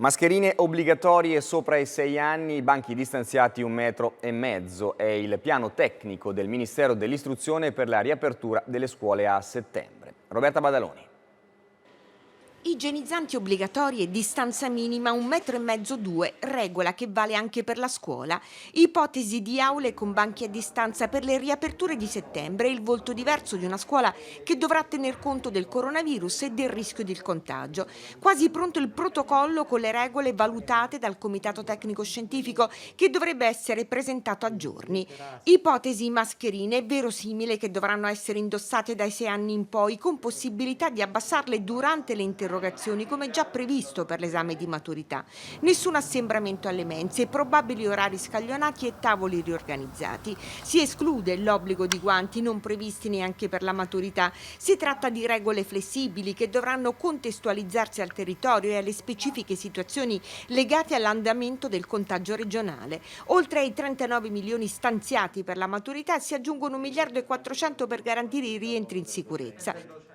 Mascherine obbligatorie sopra i 6 anni, banchi distanziati 1,5 metri. È il piano tecnico del Ministero dell'Istruzione per la riapertura delle scuole a settembre. Roberta Badaloni. Igienizzanti obbligatori e distanza minima 1,5 m, 2, regola che vale anche per la scuola. Ipotesi di aule con banchi a distanza per le riaperture di settembre e il volto diverso di una scuola che dovrà tener conto del coronavirus e del rischio di contagio. Quasi pronto il protocollo con le regole valutate dal Comitato Tecnico Scientifico che dovrebbe essere presentato a giorni. Ipotesi mascherine verosimile che dovranno essere indossate dai 6 anni in poi con possibilità di abbassarle durante le interrogazioni come già previsto per l'esame di maturità. Nessun assembramento alle mense, probabili orari scaglionati e tavoli riorganizzati. Si esclude l'obbligo di guanti non previsti neanche per la maturità. Si tratta di regole flessibili che dovranno contestualizzarsi al territorio e alle specifiche situazioni legate all'andamento del contagio regionale. Oltre ai 39 milioni stanziati per la maturità si aggiungono 1,4 miliardi per garantire i rientri in sicurezza.